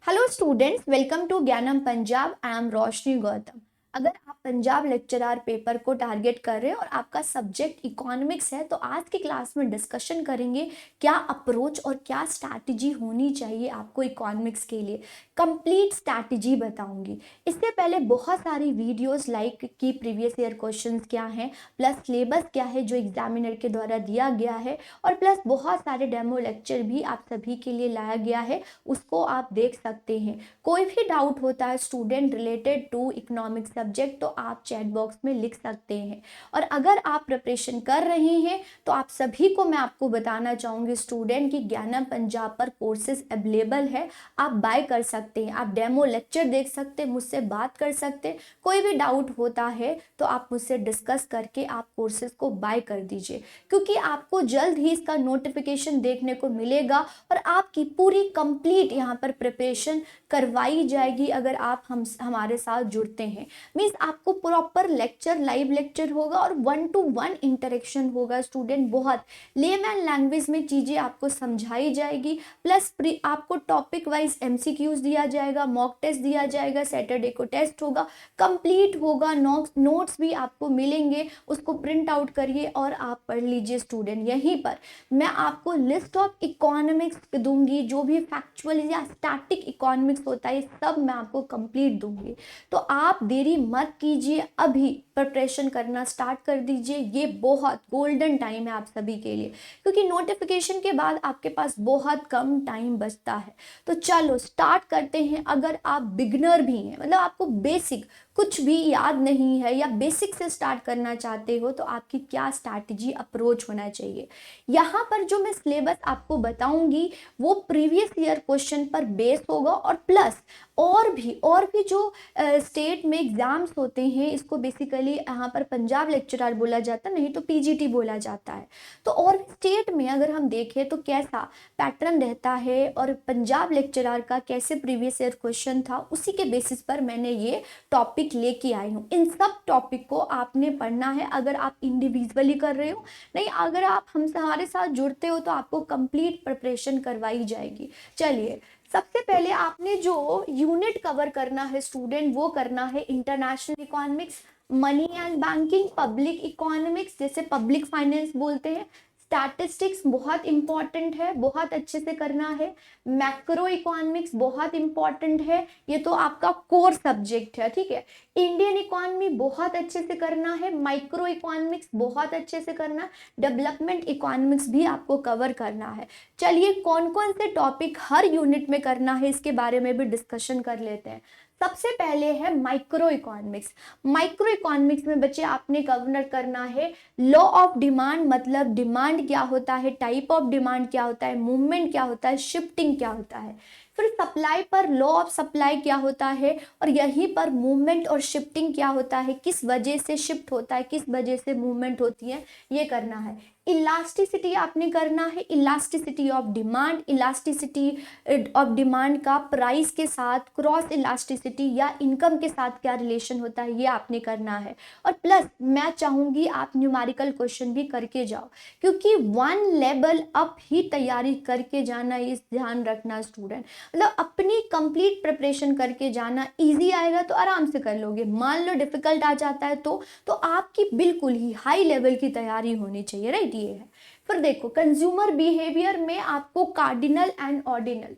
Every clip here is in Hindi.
हेलो स्टूडेंट्स, वेलकम टू ज्ञानम पंजाब। आई एम रोशनी गौतम। अगर आप पंजाब लेक्चरर पेपर को टारगेट कर रहे हैं और आपका सब्जेक्ट इकोनॉमिक्स है तो आज की क्लास में डिस्कशन करेंगे क्या अप्रोच और क्या स्ट्रैटेजी होनी चाहिए आपको इकोनॉमिक्स के लिए। कंप्लीट स्ट्रैटेजी बताऊंगी। इससे पहले बहुत सारी वीडियोस लाइक कि प्रीवियस ईयर क्वेश्चंस क्या हैं, प्लस सिलेबस क्या है जो एग्जामिनर के द्वारा दिया गया है, और प्लस बहुत सारे डेमो लेक्चर भी आप सभी के लिए लाया गया है, उसको आप देख सकते हैं। कोई भी डाउट होता है student related to economic subject तो आप चैट बॉक्स में लिख सकते हैं। और अगर आप प्रिपरेशन कर रहे हैं तो आप सभी को मैं आपको बताना चाहूँगी स्टूडेंट कि ज्ञानम पंजाब पर कोर्सेज अवेलेबल है, आप बाय कर सकते हैं, आप डेमो लेक्चर देख सकते हैं, मुझसे बात कर सकते हैं। कोई भी डाउट होता है तो आप मुझसे डिस्कस करके आप कोर्सेज को बाय कर दीजिए, क्योंकि आपको जल्द ही इसका नोटिफिकेशन देखने को मिलेगा और आपकी पूरी कंप्लीट यहाँ पर प्रिपरेशन करवाई जाएगी अगर आप हमारे साथ जुड़ते हैं। मीन्स आपको प्रॉपर लेक्चर, लाइव लेक्चर होगा और 1-to-1 इंटरेक्शन होगा स्टूडेंट। बहुत लेमैन लैंग्वेज में चीज़ें आपको समझाई जाएगी, प्लस आपको टॉपिक वाइज एमसीक्यूज दिया जाएगा, मॉक टेस्ट दिया जाएगा, सैटरडे को टेस्ट होगा, कंप्लीट होगा, नोट्स भी आपको मिलेंगे, उसको प्रिंट आउट करिए और आप पढ़ लीजिए स्टूडेंट। यहीं पर मैं आपको लिस्ट ऑफ इकोनॉमिक्स दूंगी, जो भी फैक्चुअल या स्टैटिक इकोनॉमिक्स होता है सब मैं आपको कंप्लीट दूंगी। तो आप देरी मत कीजिए, अभी प्रिपरेशन करना स्टार्ट कर दीजिए। ये बहुत गोल्डन टाइम है आप सभी के लिए, क्योंकि नोटिफिकेशन के बाद आपके पास बहुत कम टाइम बचता है। तो चलो स्टार्ट करते हैं। अगर आप बिगनर भी हैं, मतलब आपको बेसिक कुछ भी याद नहीं है या बेसिक से स्टार्ट करना चाहते हो, तो आपकी क्या स्ट्रैटेजी अप्रोच होना चाहिए। यहाँ पर जो मैं सिलेबस आपको बताऊंगी वो प्रीवियस ईयर क्वेश्चन पर बेस होगा, और प्लस और भी जो स्टेट में एग्जाम्स होते हैं, इसको बेसिकली यहाँ पर पंजाब लेक्चरर बोला जाता है, नहीं तो पीजीटी बोला जाता है। तो और भी स्टेट में अगर हम देखें तो कैसा पैटर्न रहता है और पंजाब लेक्चरर का कैसे प्रीवियस ईयर क्वेश्चन था, उसी के बेसिस पर मैंने ये टॉपिक लेके आई हूँ। इन सब टॉपिक को आपने पढ़ना है अगर आप इंडिविजुअली कर रहे हो, नहीं अगर आप हमारे साथ जुड़ते हो तो आपको कंप्लीट प्रिपरेशन करवाई जाएगी। चलिए, सबसे पहले आपने जो यूनिट कवर करना है स्टूडेंट वो करना है international economics, money and banking, public economics जैसे पब्लिक फाइनेंस बोलते हैं, स्टैटिस्टिक्स बहुत इंपॉर्टेंट है, बहुत अच्छे से करना है, मैक्रो इकोनॉमिक्स बहुत इंपॉर्टेंट है, ये तो आपका कोर सब्जेक्ट है, ठीक है। इंडियन इकोनॉमी बहुत अच्छे से करना है, माइक्रो इकोनॉमिक्स बहुत अच्छे से करना, डेवलपमेंट इकोनॉमिक्स भी आपको कवर करना है। चलिए कौन कौन से टॉपिक हर यूनिट में करना है इसके बारे में भी डिस्कशन कर लेते हैं। सबसे पहले है माइक्रो इकोनॉमिक्स। माइक्रो इकोनॉमिक्स में बच्चे आपने कवर करना है लॉ ऑफ डिमांड, मतलब डिमांड क्या होता है, टाइप ऑफ डिमांड क्या होता है, मूवमेंट क्या होता है, शिफ्टिंग क्या होता है। फिर सप्लाई पर लॉ ऑफ सप्लाई क्या होता है, और यहीं पर मूवमेंट और शिफ्टिंग क्या होता है, किस वजह से शिफ्ट होता है, किस वजह से मूवमेंट होती है, ये करना है। इलास्टिसिटी आपने करना है, elasticity of demand, elasticity of demand का प्राइस के साथ, क्रॉस इलास्टिसिटी या इनकम के साथ क्या रिलेशन होता है, ये आपने करना है। और प्लस मैं चाहूंगी आप न्यूमेरिकल क्वेश्चन भी करके जाओ, क्योंकि 1 लेवल अप ही तैयारी करके जाना, इस ध्यान रखना स्टूडेंट। मतलब अपनी कंप्लीट प्रिपरेशन करके जाना, इजी आएगा तो आराम से कर लोगे, मान लो डिफिकल्ट आ जाता है तो आपकी बिल्कुल ही हाई लेवल की तैयारी होनी चाहिए, राइट। ये है। फिर देखो कंज्यूमर बिहेवियर में आपको cardinal and ordinal,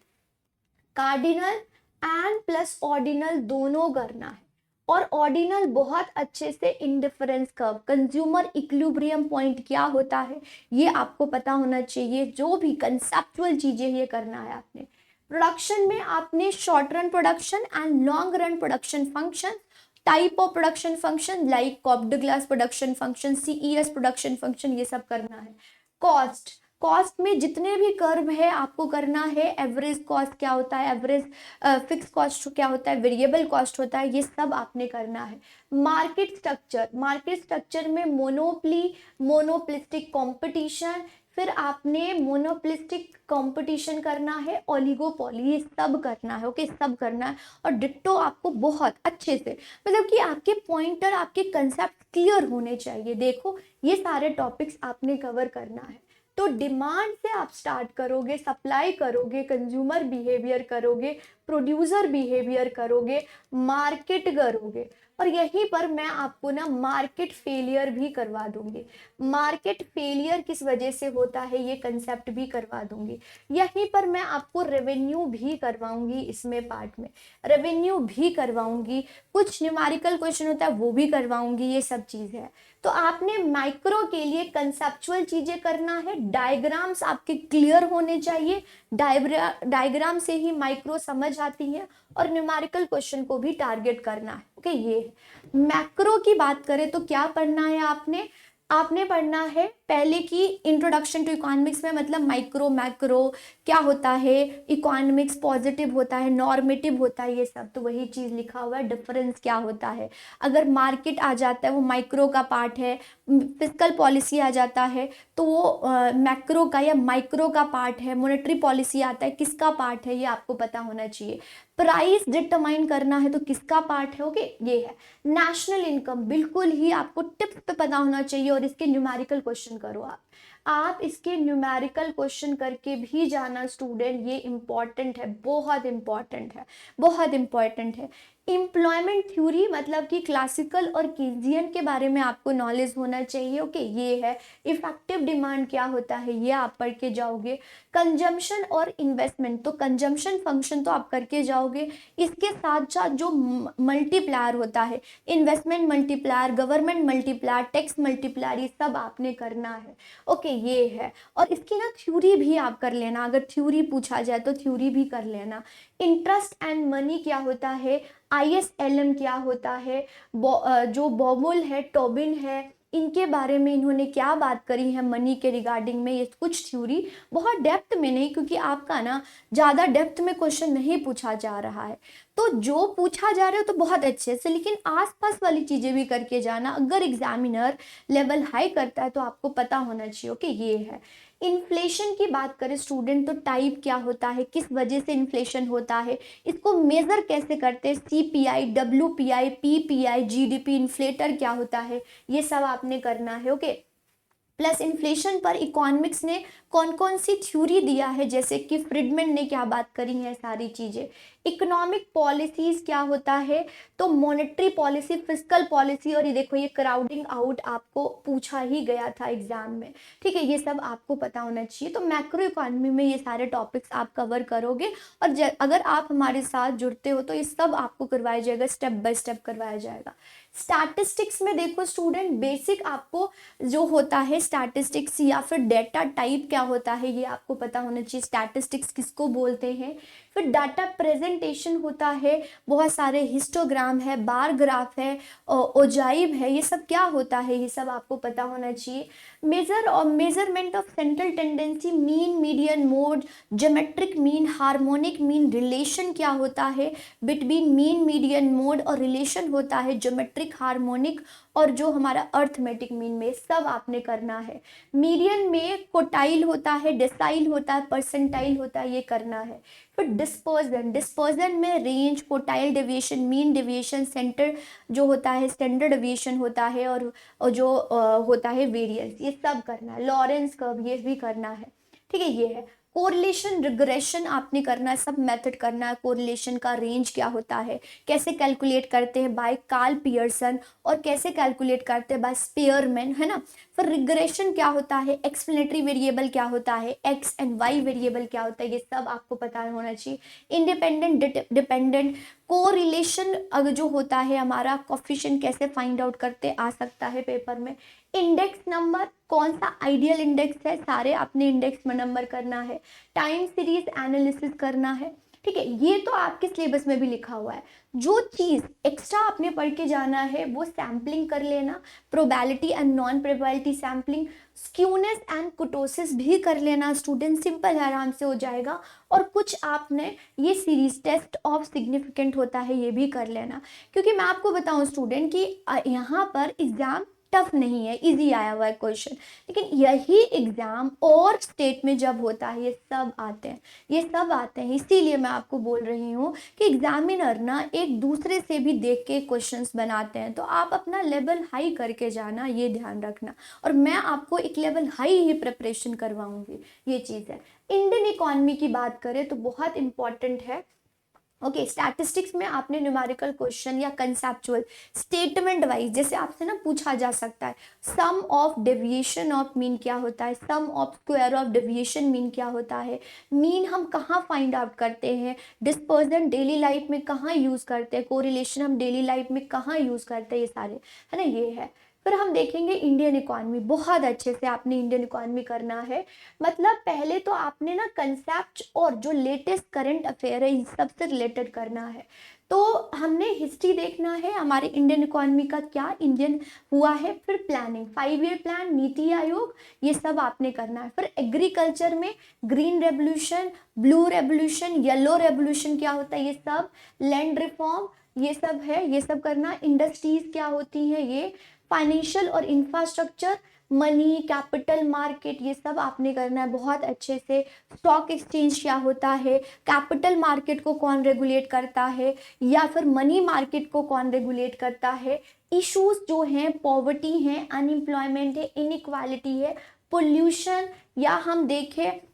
cardinal and plus ordinal दोनों करना है, और ऑर्डिनल बहुत अच्छे से indifference curve, consumer equilibrium point क्या होता है ये आपको पता होना चाहिए। जो भी कंसेप्चुअल चीजें ये करना है आपने। प्रोडक्शन में आपने short run production and long run production function, type of production function like Cobb Douglas production function, CES production function, ये सब करना है। कॉस्ट, कॉस्ट में जितने भी कर्व है आपको करना है। एवरेज कॉस्ट क्या होता है, एवरेज फिक्स कॉस्ट क्या होता है, वेरिएबल कॉस्ट होता है, ये सब आपने करना है। मार्केट स्ट्रक्चर, मार्केट स्ट्रक्चर में मोनोपली, मोनोपोलिस्टिक कंपटीशन, फिर आपने मोनोपोलिस्टिक कंपटीशन करना है, ओलिगोपोली, ये सब करना है। ओके, सब करना है। और डिट्टो आपको बहुत अच्छे से, मतलब कि आपके पॉइंटर, आपके कंसेप्ट क्लियर होने चाहिए। देखो ये सारे टॉपिक्स आपने कवर करना है। तो डिमांड से आप स्टार्ट करोगे, सप्लाई करोगे, कंज्यूमर बिहेवियर करोगे, प्रोड्यूसर बिहेवियर करोगे, मार्केट करोगे, और यहीं पर मैं आपको ना मार्केट फेलियर भी करवा दूंगी। मार्केट फेलियर किस वजह से होता है ये कंसेप्ट भी करवा दूंगी। यहीं पर मैं आपको रेवेन्यू भी करवाऊंगी, इसमें पार्ट में रेवेन्यू भी करवाऊंगी, कुछ न्यूमेरिकल क्वेश्चन होता है वो भी करवाऊंगी, ये सब चीज़ है। तो आपने माइक्रो के लिए कंसेप्चुअल चीजें करना है, डायग्राम्स आपके क्लियर होने चाहिए, डायग्राम से ही माइक्रो समझ आती है, और न्यूमेरिकल क्वेश्चन को भी टारगेट करना है। ओके, ये है। मैक्रो की बात करें तो क्या पढ़ना है आपने? आपने पढ़ना है पहले की इंट्रोडक्शन टू इकोनॉमिक्स में, मतलब माइक्रो मैक्रो क्या होता है, इकोनॉमिक्स पॉजिटिव होता है, नॉर्मेटिव होता है, ये सब तो वही चीज़ लिखा हुआ है, डिफरेंस क्या होता है। अगर मार्केट आ जाता है वो माइक्रो का पार्ट है, फिस्कल पॉलिसी आ जाता है तो वो मैक्रो का या माइक्रो का पार्ट है, मॉनेटरी पॉलिसी आता है किसका पार्ट है, ये आपको पता होना चाहिए। प्राइस डिटरमाइन करना है तो किसका पार्ट है, ओके, ये है। नेशनल इनकम बिल्कुल ही आपको टिप्स पे पता होना चाहिए, और इसके न्यूमेरिकल क्वेश्चन करो आप इसके न्यूमेरिकल क्वेश्चन करके भी जाना स्टूडेंट, ये इंपॉर्टेंट है, बहुत इंपॉर्टेंट है, बहुत इंपॉर्टेंट है। एम्प्लॉयमेंट थ्योरी मतलब कि क्लासिकल और कीजियन के बारे में आपको नॉलेज होना चाहिए, ओके, ये है। इफेक्टिव डिमांड क्या होता है ये आप पढ़ के जाओगे। कंजम्पशन और इन्वेस्टमेंट, तो कंजम्पशन फंक्शन तो आप करके जाओगे, इसके साथ साथ जो मल्टीप्लायर होता है, investment multiplier, government multiplier, tax multiplier, ये सब आपने करना है, ओके, ये है। और इसकी ना थ्योरी भी आप कर लेना, अगर थ्योरी पूछा जाए तो थ्योरी भी कर लेना। इंटरेस्ट एंड मनी क्या होता है, ISLM क्या होता है, जो बॉबुल है, टोबिन है, इनके बारे में इन्होंने क्या बात करी है मनी के रिगार्डिंग में, ये कुछ थ्योरी, बहुत डेप्थ में नहीं, क्योंकि आपका ना ज़्यादा डेप्थ में क्वेश्चन नहीं पूछा जा रहा है, तो जो पूछा जा रहा है तो बहुत अच्छे से, लेकिन आसपास वाली चीज़ें भी करके जाना, अगर एग्जामिनर लेवल हाई करता है तो आपको पता होना चाहिए, ओके, ये है। इन्फ्लेशन की बात करें स्टूडेंट तो टाइप क्या होता है, किस वजह से इन्फ्लेशन होता है, इसको मेजर कैसे करते हैं, CPI, WPI, PPI, GDP, inflator क्या होता है, ये सब आपने करना है, ओके। प्लस इन्फ्लेशन पर इकोनॉमिक्स ने कौन कौन सी थ्योरी दिया है, जैसे कि फ्रीडमैन ने क्या बात करी है, सारी चीज़ें। इकोनॉमिक पॉलिसीज क्या होता है, तो मॉनेटरी पॉलिसी, फिस्कल पॉलिसी, और ये देखो ये क्राउडिंग आउट आपको पूछा ही गया था एग्जाम में, ठीक है, ये सब आपको पता होना चाहिए। तो मैक्रो इकोनॉमी में ये सारे टॉपिक्स आप कवर करोगे, और अगर आप हमारे साथ जुड़ते हो तो ये सब आपको करवाया जाएगा, स्टेप बाय स्टेप करवाया जाएगा। स्टैटिस्टिक्स में देखो स्टूडेंट, बेसिक आपको जो होता है स्टैटिस्टिक्स या फिर डेटा टाइप क्या होता है ये आपको पता होना चाहिए, स्टैटिस्टिक्स किसको बोलते हैं। फिर डाटा प्रेजेंटेशन होता है, बहुत सारे हिस्टोग्राम है, बार ग्राफ है, ओजाइव है, ये सब क्या होता है ये सब आपको पता होना चाहिए। मेजर और measurement of central tendency, mean, median, mode, geometric mean, harmonic mean, relation क्या होता है बिटवीन मीन, मीडियन, मोड, और रिलेशन होता है ज्योमेट्रिक, हार्मोनिक, और जो हमारा अर्थमेटिक मीन में, सब आपने करना है। मीडियन में कोटाइल होता है, डेसाइल होता है, परसेंटाइल होता है, ये करना है। फिर डिस्पर्जन, डिस्पर्जन में range, quartile deviation, mean deviation, centre जो होता है, स्टैंडर्ड डेविएशन होता है, और जो होता है वेरिएंस, ये सब करना है। लॉरेंस कर्व ये भी करना है, ठीक है, ये है। कोरिलेशन, रिग्रेशन आपने करना है, सब मेथड करना है। कोरिलेशन का रेंज क्या होता है, कैसे कैलकुलेट करते हैं बाय कार्ल पियर्सन, और कैसे कैलकुलेट करते हैं बाय स्पेयरमैन, है ना। फिर रिग्रेशन क्या होता है, एक्सप्लेनेटरी वेरिएबल क्या होता है, एक्स एंड वाई वेरिएबल क्या होता है, ये सब आपको पता होना चाहिए। इंडिपेंडेंट, डिपेंडेंट, कोरिलेशन अगर जो होता है हमारा, कोफिशिएंट कैसे फाइंड आउट करते, आ सकता है पेपर में। इंडेक्स नंबर, कौन सा आइडियल इंडेक्स है, सारे अपने इंडेक्स में नंबर करना है। टाइम सीरीज एनालिसिस करना है, ठीक है, ये तो आपके सिलेबस में भी लिखा हुआ है। जो चीज़ एक्स्ट्रा आपने पढ़ के जाना है वो सैम्पलिंग कर लेना, probability and non probability sampling, skewness and kurtosis भी कर लेना स्टूडेंट, सिंपल आराम से हो जाएगा। और कुछ आपने ये सीरीज टेस्ट ऑफ सिग्निफिकेंट होता है ये भी कर लेना, क्योंकि मैं आपको बताऊं स्टूडेंट कि यहाँ पर एग्जाम टफ नहीं है, इजी आया हुआ है क्वेश्चन। लेकिन यही एग्जाम और स्टेट में जब होता है ये सब आते हैं, ये सब आते हैं। इसीलिए मैं आपको बोल रही हूँ कि एग्जामिनर ना एक दूसरे से भी देख के क्वेश्चंस बनाते हैं, तो आप अपना लेवल हाई करके जाना, ये ध्यान रखना। और मैं आपको एक लेवल हाई ही प्रिपरेशन करवाऊंगी, ये चीज़ है। इंडियन इकोनॉमी की बात करें तो बहुत इंपॉर्टेंट है। ओके, स्टैटिस्टिक्स में आपने न्यूमेरिकल क्वेश्चन या कंसेप्चुअल स्टेटमेंट वाइज जैसे आपसे ना पूछा जा सकता है, sum of deviation of mean क्या होता है, sum of square of deviation mean क्या होता है, मीन हम कहाँ फाइंड आउट करते हैं, डिस्पर्जन डेली लाइफ में कहाँ यूज करते हैं, कोरिलेशन हम डेली लाइफ में कहाँ यूज करते हैं, ये सारे है ना, ये है। फिर हम देखेंगे इंडियन इकोनॉमी, बहुत अच्छे से आपने इंडियन इकोनॉमी करना है। मतलब पहले तो आपने ना कंसेप्ट और जो लेटेस्ट करंट अफेयर है इन सब से रिलेटेड करना है। तो हमने हिस्ट्री देखना है हमारे इंडियन इकोनॉमी का क्या इंडियन हुआ है, फिर planning, 5 year plan, NITI Aayog, ये सब आपने करना है। फिर एग्रीकल्चर में green revolution, blue revolution, yellow revolution क्या होता है, ये सब, लैंड रिफॉर्म, ये सब है, ये सब करना। इंडस्ट्रीज क्या होती हैं, ये फाइनेंशियल और इंफ्रास्ट्रक्चर, मनी, कैपिटल मार्केट, ये सब आपने करना है बहुत अच्छे से। स्टॉक एक्सचेंज क्या होता है, कैपिटल मार्केट को कौन रेगुलेट करता है, या फिर मनी मार्केट को कौन रेगुलेट करता है। इश्यूज जो हैं, पॉवर्टी है, अनएम्प्लॉयमेंट है, इनइक्वालिटी है, पोल्यूशन, या हम देखें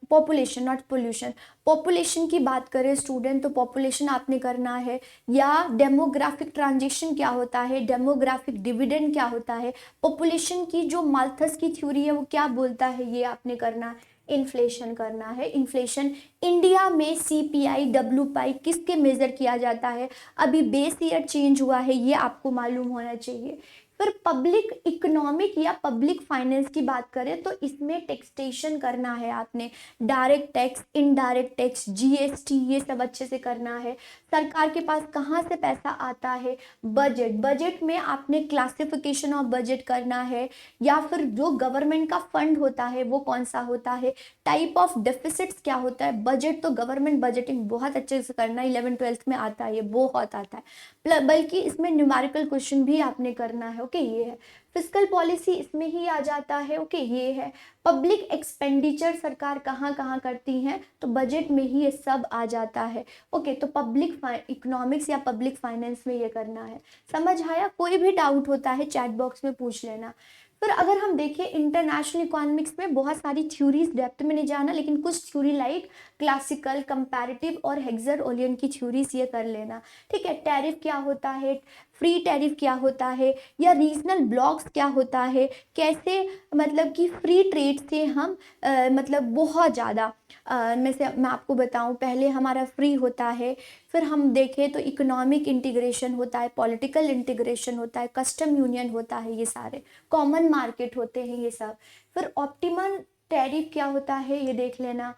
पॉपुलेशन, नॉट पोल्यूशन, पॉपुलेशन की बात करें स्टूडेंट तो पॉपुलेशन आपने करना है। या डेमोग्राफिक ट्रांजिशन क्या होता है, डेमोग्राफिक डिविडेंड क्या होता है, पॉपुलेशन की जो माल्थस की थ्योरी है वो क्या बोलता है, ये आपने करना है। इन्फ्लेशन करना है, इन्फ्लेशन इंडिया में सीपीआई डब्ल्यूपीआई किसके मेजर किया जाता है, अभी बेस ईयर चेंज हुआ है, ये आपको मालूम होना चाहिए। फिर पब्लिक इकोनॉमिक या पब्लिक फाइनेंस की बात करें तो इसमें टैक्सेशन करना है आपने, direct tax, indirect tax, GST, ये सब अच्छे से करना है। सरकार के पास कहाँ से पैसा आता है, बजट, बजट में आपने क्लासिफिकेशन ऑफ बजट करना है, या फिर जो गवर्नमेंट का फंड होता है वो कौन सा होता है, टाइप ऑफ डेफिसिट्स क्या होता है। बजट तो गवर्नमेंट बजटिंग बहुत अच्छे से करना है, 11th-12th में आता है, ये बहुत आता है, बल्कि इसमें न्यूमेरिकल क्वेश्चन भी आपने करना है। ओके, ये है। फिस्कल पॉलिसी इसमें ही आ जाता है। ओके, ये है। पब्लिक एक्सपेंडिचर सरकार कहाँ कहाँ करती हैं, तो बजट में ही ये सब आ जाता है। ओके, तो पब्लिक इकोनॉमिक्स या पब्लिक फाइनेंस में ये करना है। समझ आया? कोई भी डाउट होता है चैट बॉक्स में पूछ लेना। फिर अगर हम देखें इंटरनेशनल इकोनॉमिक्स में बहुत सारी थ्योरीज, डेप्थ में नहीं जाना, लेकिन कुछ थ्योरी लाइक क्लासिकल, कंपैरेटिव और हेक्सर-ओलियन की थ्योरीज ये कर लेना। ठीक है, टैरिफ क्या होता है, फ्री टैरिफ क्या होता है, या रीजनल ब्लॉक्स क्या होता है, कैसे मतलब कि फ्री ट्रेड से हम मतलब बहुत ज़्यादा मैं आपको बताऊं, पहले हमारा फ्री होता है, फिर हम देखें तो इकोनॉमिक इंटीग्रेशन होता है, पॉलिटिकल इंटीग्रेशन होता है, कस्टम यूनियन होता है, ये सारे कॉमन मार्केट होते हैं, ये सब। फिर ऑप्टिमम टैरिफ क्या होता है, ये देख लेना।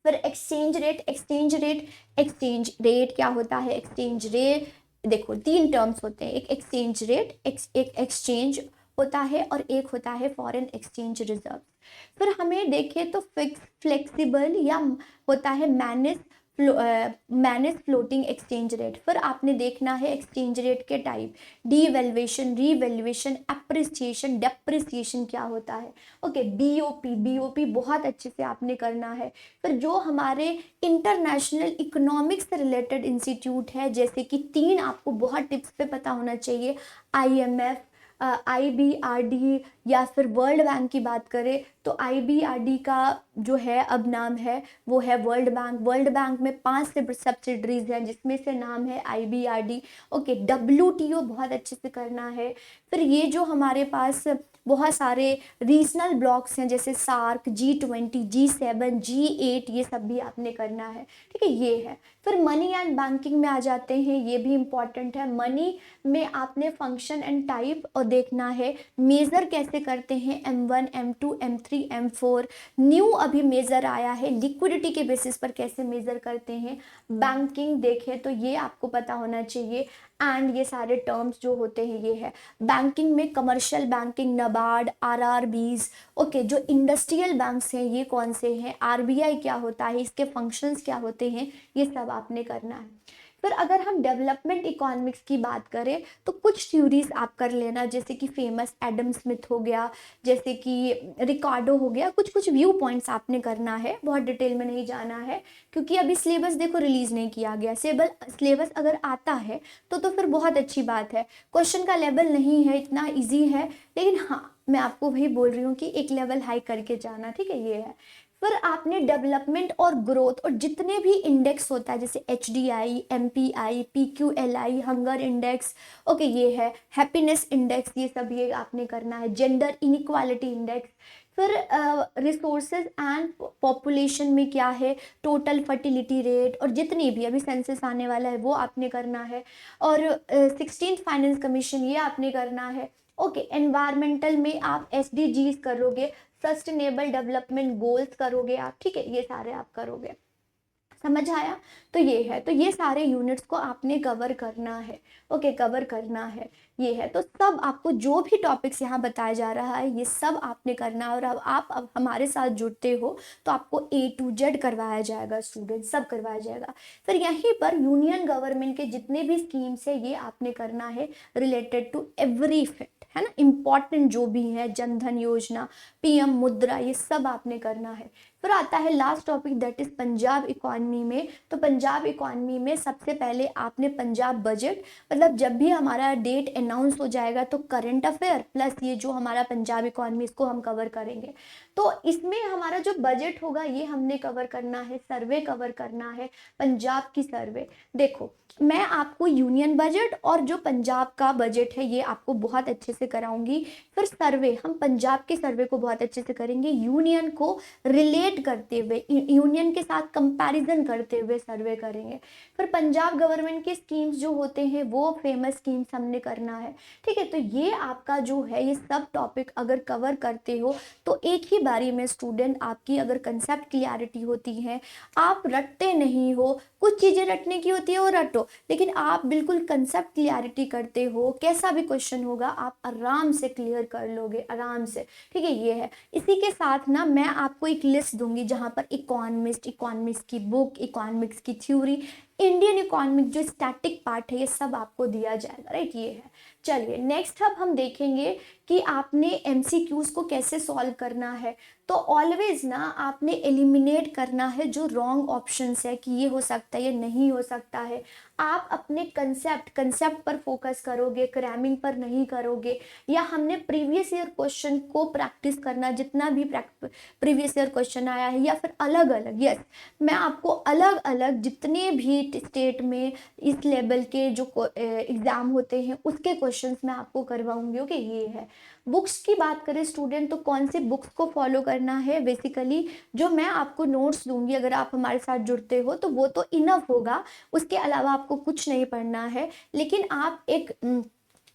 फिर एक्सचेंज रेट, एक्सचेंज रेट क्या होता है, एक्सचेंज रेट देखो 3 टर्म्स होते हैं, एक एक्सचेंज रेट, एक एक्सचेंज होता है, और एक होता है फॉरेन एक्सचेंज रिजर्व। फिर हमें देखें तो फिक्स, फ्लेक्सिबल, या होता है मैनेज फ्लोटिंग एक्सचेंज रेट। फिर आपने देखना है एक्सचेंज रेट के type, devaluation, revaluation, appreciation, depreciation क्या होता है। ओके, बीओपी बहुत अच्छे से आपने करना है। फिर जो हमारे इंटरनेशनल इकोनॉमिक्स से रिलेटेड इंस्टीट्यूट है, जैसे कि 3 आपको बहुत टिप्स पे पता होना चाहिए, IMF, IBRD, या फिर वर्ल्ड बैंक की बात करें तो IBRD का जो है अब नाम है वो है वर्ल्ड बैंक। वर्ल्ड बैंक में 5 से सब्सिडरीज हैं, जिसमें से नाम है IBRD। ओके, WTO बहुत अच्छे से करना है। फिर ये जो हमारे पास बहुत सारे रीजनल ब्लॉक्स हैं, जैसे सार्क, G20, G7, G8, ये सब भी आपने करना है। ठीक है, ये है। फिर मनी एंड बैंकिंग में आ जाते हैं, ये भी इंपॉर्टेंट है। मनी में आपने फंक्शन एंड टाइप और देखना है, मेजर कैसे करते हैं, M1, M2, M3, M4। New अभी मेजर आया है, लिक्विडिटी के बेसिस पर कैसे मेजर करते हैं। बैंकिंग देखें तो ये आपको पता होना चाहिए। एंड ये सारे टर्म्स जो होते हैं ये है। बैंकिंग में commercial banking, NABARD, RRBs। Okay, जो इंडस्ट्रियल बैंक्स हैं ये कौन से हैं, RBI क्या होता है, इसके फंक्शंस क्या होते हैं, ये सब आपने करना है। फिर अगर हम डेवलपमेंट इकोनॉमिक्स की बात करें तो कुछ थ्योरीज आप कर लेना, जैसे कि फेमस एडम स्मिथ हो गया, जैसे कि रिकार्डो हो गया, कुछ कुछ व्यू पॉइंट्स आपने करना है, बहुत डिटेल में नहीं जाना है क्योंकि अभी सिलेबस देखो रिलीज नहीं किया गया। सिलेबस अगर आता है तो फिर बहुत अच्छी बात है। क्वेश्चन का लेवल नहीं है इतना इजी है, लेकिन हाँ मैं आपको वही बोल रही हूँ कि एक लेवल हाई करके जाना, ठीक है, ये है। फिर आपने डेवलपमेंट और ग्रोथ और जितने भी इंडेक्स होता है जैसे HDI, MPI, PQLI, hunger index, okay ये है, हैप्पीनेस इंडेक्स, ये सब ये आपने करना है, जेंडर इनइक्वालिटी इंडेक्स, फिर रिसोर्सेज एंड पॉपुलेशन में क्या है, टोटल फर्टिलिटी रेट, और जितनी भी अभी सेंसस आने वाला है वो आपने करना है, और 16th फाइनेंस कमीशन ये आपने करना है। ओके एनवायरमेंटल में आप SDGs करोगे, सस्टेनेबल डेवलपमेंट गोल्स करोगे आप, ठीक है, ये सारे आप करोगे। समझ आया? तो ये है, तो ये सारे यूनिट्स को आपने कवर करना है। ओके कवर करना है, ये है। तो सब आपको जो भी टॉपिक्स यहाँ बताया जा रहा है ये सब आपने करना है, और अब हमारे साथ जुड़ते हो तो आपको A to Z करवाया जाएगा स्टूडेंट, सब करवाया जाएगा। फिर यहीं पर यूनियन गवर्नमेंट के जितने भी स्कीम्स है ये आपने करना है रिलेटेड टू एवरी फैक्ट, है ना, इंपॉर्टेंट जो भी है, जनधन योजना, PM मुद्रा, ये सब आपने करना है। फिर आता है last topic that is Punjab economy में। तो पंजाब इकोनॉमी में सबसे पहले आपने पंजाब बजट, मतलब जब भी हमारा डेट अनाउंस हो जाएगा तो करंट अफेयर प्लस ये जो हमारा पंजाब इकोनॉमी इसको हम कवर करेंगे। तो इसमें हमारा जो बजट होगा ये हमने कवर करना है, सर्वे कवर करना है, पंजाब की सर्वे। देखो मैं आपको यूनियन बजट और जो पंजाब का बजट है ये आपको बहुत अच्छे से कराऊंगी। फिर सर्वे हम पंजाब के सर्वे को बहुत अच्छे से करेंगे, यूनियन को रिलेट करते हुए, यूनियन के साथ कंपैरिजन करते हुए सर्वे करेंगे। फिर पंजाब गवर्नमेंट के स्कीम्स जो होते हैं वो फेमस स्कीम्स हमने करना है, ठीक है। तो ये आपका जो है ये सब टॉपिक अगर कवर करते हो तो एक ही बारी में स्टूडेंट आपकी अगर कंसेप्ट क्लियरिटी होती है, आप रटते नहीं हो, कुछ चीज़ें रटने की होती है वो रटो, लेकिन आप बिल्कुल कंसेप्ट क्लियरिटी करते हो, कैसा भी क्वेश्चन होगा आप आराम से क्लियर कर लोगे, आराम से, ठीक है, ये है। इसी के साथ ना मैं आपको एक लिस्ट दूंगी जहाँ पर इकोनॉमिक्स की बुक, इकोनॉमिक्स की थ्योरी, इंडियन इकोनॉमिक जो स्टैटिक पार्ट है ये सब आपको दिया जाएगा, राइट, ये है। चलिए नेक्स्ट अब हम देखेंगे कि आपने MCQs को कैसे सॉल्व करना है। तो ऑलवेज ना आपने एलिमिनेट करना है जो रॉन्ग ऑप्शंस है कि ये हो सकता है ये नहीं हो सकता है। आप अपने कंसेप्ट पर फोकस करोगे, क्रैमिंग पर नहीं करोगे, या हमने प्रीवियस ईयर क्वेश्चन को प्रैक्टिस करना, जितना भी प्रीवियस ईयर क्वेश्चन आया है, या फिर अलग अलग, यस मैं आपको अलग अलग जितने भी स्टेट में इस लेवल के जो एग्जाम होते हैं उसके क्वेश्चंस मैं आपको करवाऊंगी। ओके ये है। बुक्स की बात करें स्टूडेंट तो कौन सी बुक्स को फॉलो करना है, बेसिकली जो मैं आपको नोट्स दूंगी अगर आप हमारे साथ जुड़ते हो तो वो तो इनफ होगा, उसके अलावा आपको कुछ नहीं पढ़ना है। लेकिन आप एक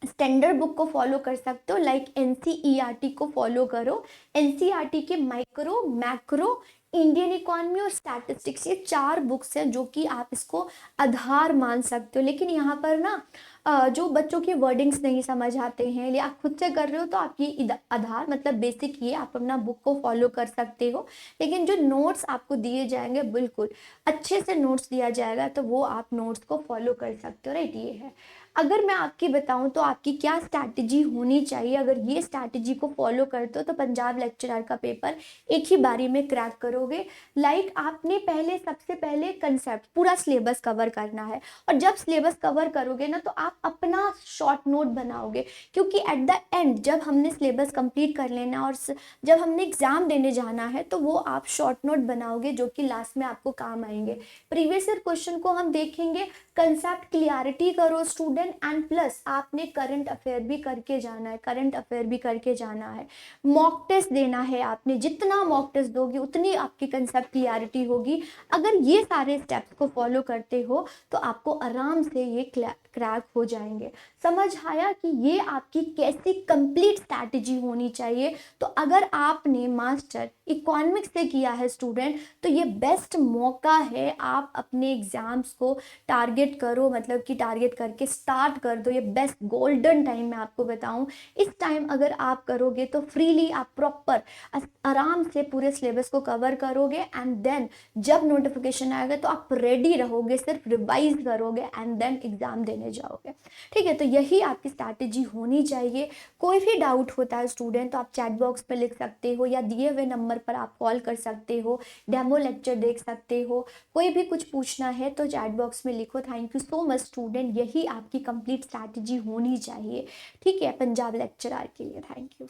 स्टैंडर्ड बुक को फॉलो कर सकते हो, लाइक NCERT को फॉलो करो। NCERT के माइक्रो, मैक्रो, इंडियन इकोनॉमी और स्टैटिस्टिक्स, ये 4 बुक्स हैं जो कि आप इसको आधार मान सकते हो। लेकिन यहाँ पर ना जो बच्चों की वर्डिंग्स नहीं समझ आते हैं या आप खुद से कर रहे हो तो आप ये आधार मतलब बेसिक ये आप अपना बुक को फॉलो कर सकते हो। लेकिन जो नोट्स आपको दिए जाएंगे बिल्कुल अच्छे से नोट्स दिया जाएगा तो वो आप नोट्स को फॉलो कर सकते हो, राइट, ये है। अगर मैं आपकी बताऊं तो आपकी क्या स्ट्रैटेजी होनी चाहिए, अगर ये स्ट्रैटेजी को फॉलो करते हो तो पंजाब लेक्चरर का पेपर एक ही बारी में क्रैक करोगे। लाइक आपने सबसे पहले कंसेप्ट पूरा सिलेबस कवर करना है, और जब सिलेबस कवर करोगे ना तो आप अपना शॉर्ट नोट बनाओगे, क्योंकि एट द एंड जब हमने सिलेबस कंप्लीट कर लेना और जब हमने एग्जाम देने जाना है तो वो आप शॉर्ट नोट बनाओगे जो कि लास्ट में आपको काम आएंगे। प्रीवियस ईयर क्वेश्चन को हम देखेंगे, कंसेप्ट क्लियरिटी करो स्टूडेंट, एंड प्लस आपने करंट अफेयर भी करके जाना है, मॉक टेस्ट देना है आपने, जितना मॉक टेस्ट दोगे उतनी आपकी कंसेप्ट क्लियरिटी होगी। अगर ये सारे स्टेप्स को फॉलो करते हो तो आपको आराम से ये क्रैक हो जाएंगे। समझ आया कि ये आपकी कैसी कंप्लीट स्ट्रैटेजी होनी चाहिए। तो अगर आपने मास्टर इकोनॉमिक्स से किया है स्टूडेंट, तो ये बेस्ट मौका है, आप अपने एग्जाम्स को टारगेट करो, मतलब कि टारगेट करके स्टार्ट कर दो। ये बेस्ट गोल्डन टाइम मैं आपको बताऊं, इस टाइम अगर आप करोगे तो फ्रीली आप प्रॉपर आराम से पूरे सिलेबस को कवर करोगे, एंड देन जब नोटिफिकेशन आएगा तो आप रेडी रहोगे, सिर्फ रिवाइज करोगे एंड देन एग्जाम देने जाओगे। ठीक है, तो यही आपकी स्ट्रैटेजी होनी चाहिए। कोई भी डाउट होता है स्टूडेंट तो आप चैट बॉक्स में लिख सकते हो, या दिए हुए नंबर पर आप कॉल कर सकते हो, डेमो लेक्चर देख सकते हो। कोई भी कुछ पूछना है तो चैट बॉक्स में लिखो। Thank you so much student, यही आपकी कंप्लीट स्ट्रैटेजी होनी चाहिए। ठीक है, पंजाब लेक्चरर के लिए थैंक यू।